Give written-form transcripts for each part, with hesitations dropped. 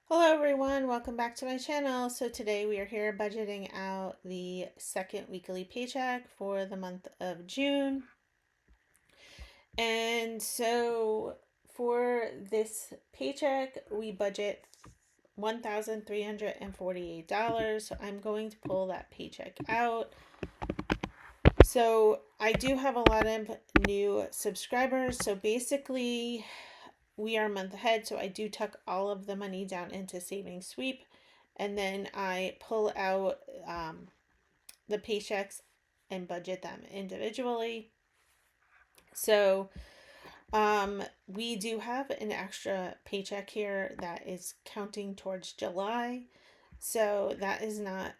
Hello everyone, welcome back to my channel. So today we are here budgeting out the second weekly paycheck for the month of June. And so for this paycheck, we budget $1,348. So I'm going to pull that paycheck out. So I do have a lot of new subscribers. So basically we are a month ahead, so I do tuck all of the money down into savings sweep, and then I pull out the paychecks and budget them individually. So we do have an extra paycheck here that is counting towards July, so that is not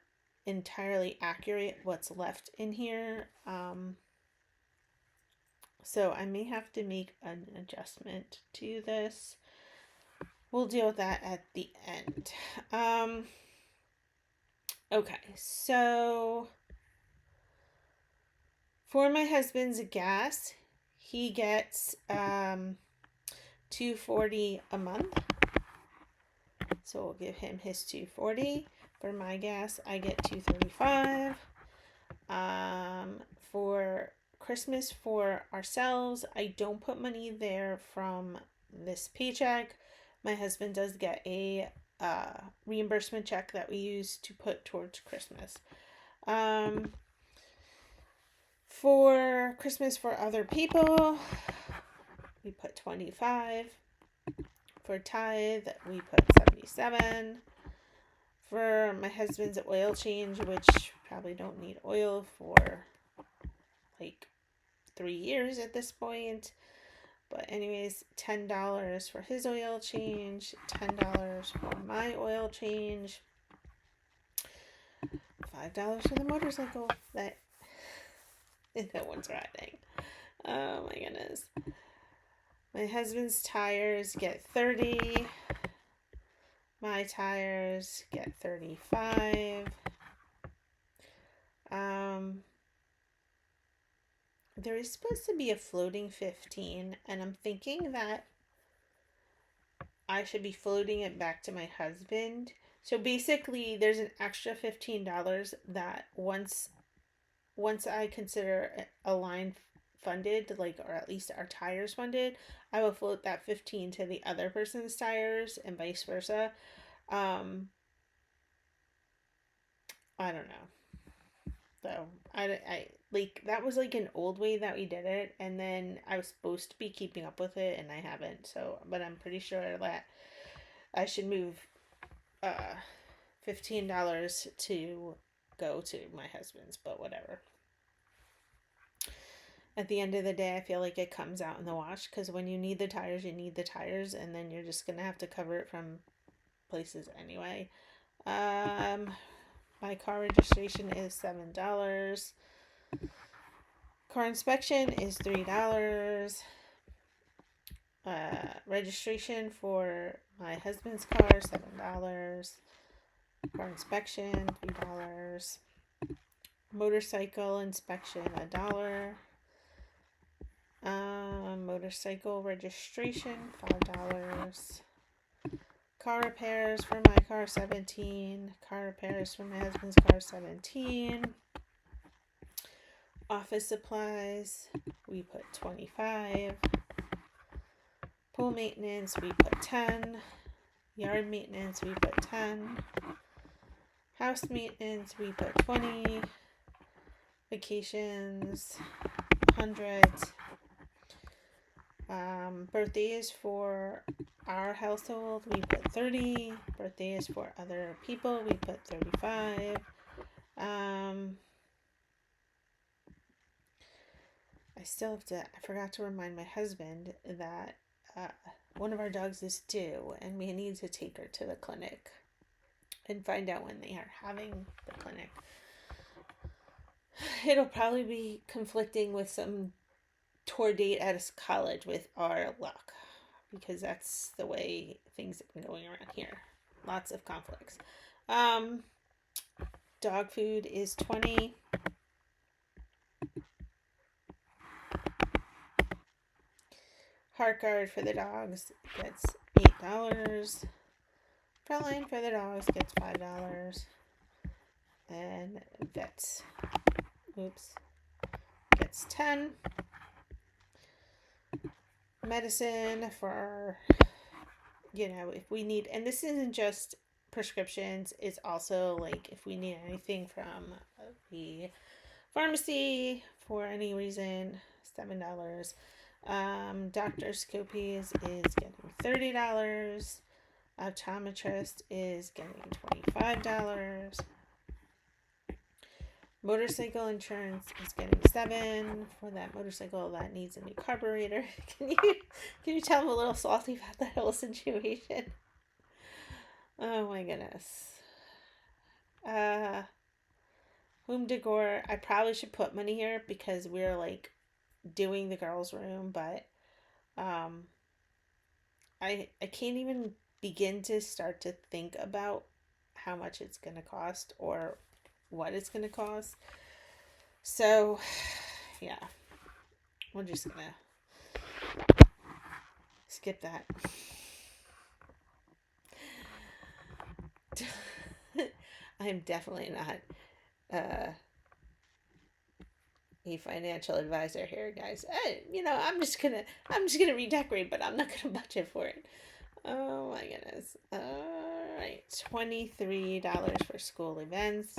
entirely accurate what's left in here. So I may have to make an adjustment to this. We'll deal with that at the end. Okay, so for my husband's gas, he gets $240 a month. So we'll give him his $240. For my gas, I get $235. For Christmas for ourselves, I don't put money there from this paycheck. My husband does get a reimbursement check that we use to put towards Christmas. For Christmas for other people, we put 25. For tithe, we put 77. For my husband's oil change, which probably don't need oil for like 3 years at this point. But anyways, $10 for his oil change, $10 for my oil change, $5 for the motorcycle that no one's riding. Oh my goodness. My husband's tires get 30. My tires get 35. There is supposed to be a floating 15, and I'm thinking that I should be floating it back to my husband. So basically, there's an extra $15 that once I consider a line funded, like, or at least our tires funded, I will float that 15 to the other person's tires and vice versa. I don't know. So I like that was like an old way that we did it, and then I was supposed to be keeping up with it, and I haven't. So, but I'm pretty sure that I should move $15 to go to my husband's, but whatever. At the end of the day, I feel like it comes out in the wash, because when you need the tires, you need the tires, and then you're just gonna have to cover it from places anyway. My car registration is $7. Car inspection is $3. Registration for my husband's car, $7. Car inspection, $3. Motorcycle inspection, $1. Motorcycle registration, $5. Car repairs for my car, $17. Car repairs for my husband's car, $17. Office supplies, we put $25. Pool maintenance, we put $10. Yard maintenance, we put $10. House maintenance, we put $20. Vacations, $100. Birthdays for our household, we put $30. Birthdays for other people, we put $35. I forgot to remind my husband that one of our dogs is due, and we need to take her to the clinic and find out when they are having the clinic. It'll probably be conflicting with some tour date at a college with our luck, because that's the way things have been going around here. Lots of conflicts. Dog food is $20. Heart guard for the dogs gets $8. Frontline for the dogs gets $5. And Vets, gets 10. Medicine for, if we need, and this isn't just prescriptions, it's also like if we need anything from the pharmacy for any reason, $7. Doctor's copies is getting $30. Optometrist is getting $25. Motorcycle insurance is getting $7 for that motorcycle that needs a new carburetor. Can you tell I'm a little salty about that whole situation? Oh my goodness. Home decor. I probably should put money here because we're like doing the girls' room, but I can't even begin to start to think about how much it's gonna cost or what it's gonna cost. So yeah, we're just gonna skip that. I am definitely not a financial advisor here, guys. I'm just gonna redecorate, but I'm not gonna budget for it. Oh my goodness. All right, $23 for school events.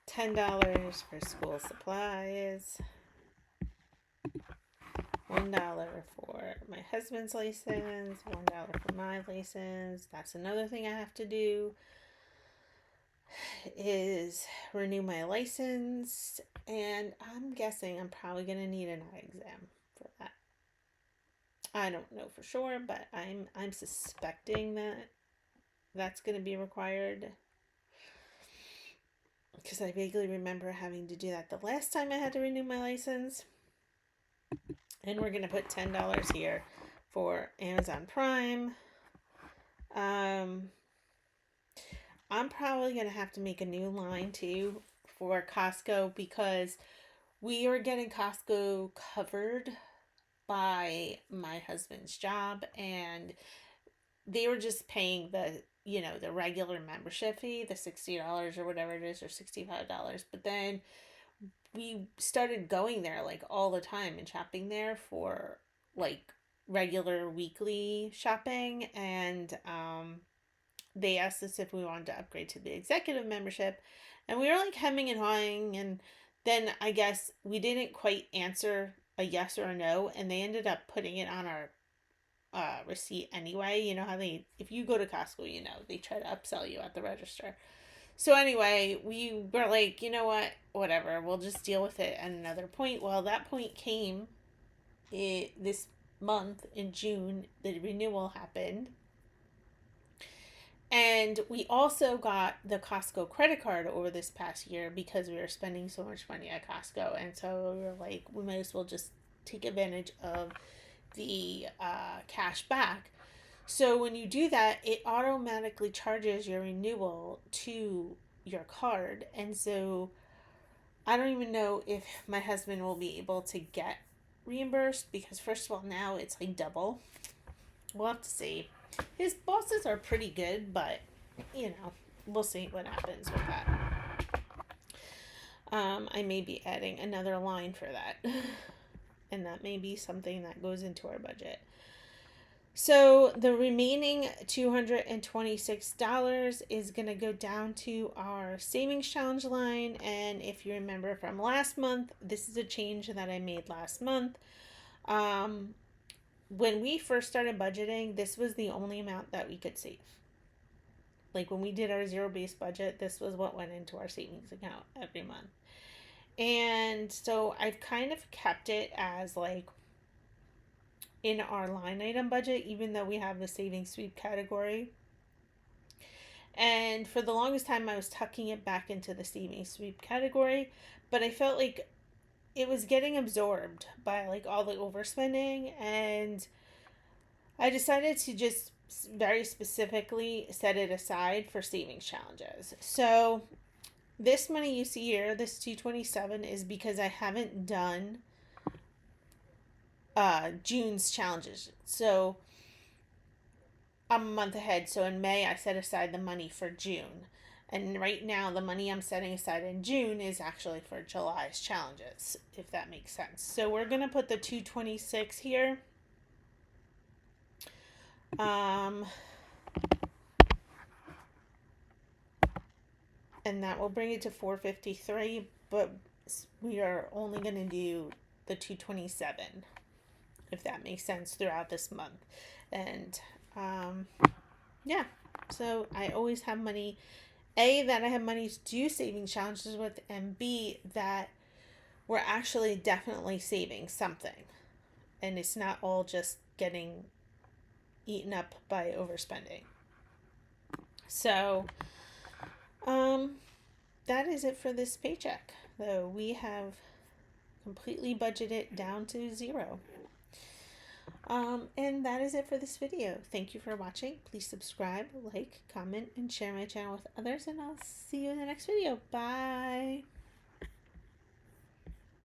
$10 for school supplies. $1 for my husband's license. $1 for my license. That's another thing I have to do, is renew my license, and I'm guessing I'm probably going to need an eye exam for that. I don't know for sure, but I'm suspecting that that's going to be required, because I vaguely remember having to do that the last time I had to renew my license. And we're going to put $10 here for Amazon Prime. I'm probably going to have to make a new line too for Costco, because we are getting Costco covered by my husband's job, and they were just paying the regular membership fee, the $60 or whatever it is, or $65. But then we started going there like all the time and shopping there for like regular weekly shopping, and they asked us if we wanted to upgrade to the executive membership, and we were like hemming and hawing, and then I guess we didn't quite answer a yes or a no, and they ended up putting it on our receipt anyway. You know how if you go to Costco, they try to upsell you at the register. So anyway, we were like, you know what, whatever, we'll just deal with it at another point. Well, that point came this month in June. The renewal happened. And we also got the Costco credit card over this past year because we were spending so much money at Costco. And so we were like, we might as well just take advantage of the cash back. So when you do that, it automatically charges your renewal to your card. And so I don't even know if my husband will be able to get reimbursed, because first of all, now it's like double. We'll have to see. His bosses are pretty good, but we'll see what happens with that. I may be adding another line for that. And that may be something that goes into our budget. So the remaining $226 is going to go down to our savings challenge line. And if you remember from last month, this is a change that I made last month. When we first started budgeting, this was the only amount that we could save. Like when we did our zero-based budget, this was what went into our savings account every month. And so I've kind of kept it as like in our line item budget, even though we have the savings sweep category. And for the longest time, I was tucking it back into the savings sweep category, but I felt like it was getting absorbed by like all the overspending, and I decided to just very specifically set it aside for savings challenges. So this money you see here, this $227, is because I haven't done June's challenges. So I'm a month ahead. So in May, I set aside the money for June. And right now, the money I'm setting aside in June is actually for July's challenges, if that makes sense. So we're going to put the 226 here. And that will bring it to 453, but we are only going to do the 227, if that makes sense, throughout this month. And yeah, so I always have money. A, that I have money to do saving challenges with, and B, that we're actually definitely saving something. And it's not all just getting eaten up by overspending. So, that is it for this paycheck. Though we have completely budgeted down to 0. And that is it for this video. Thank you for watching. Please subscribe, like, comment, and share my channel with others. And I'll see you in the next video. Bye.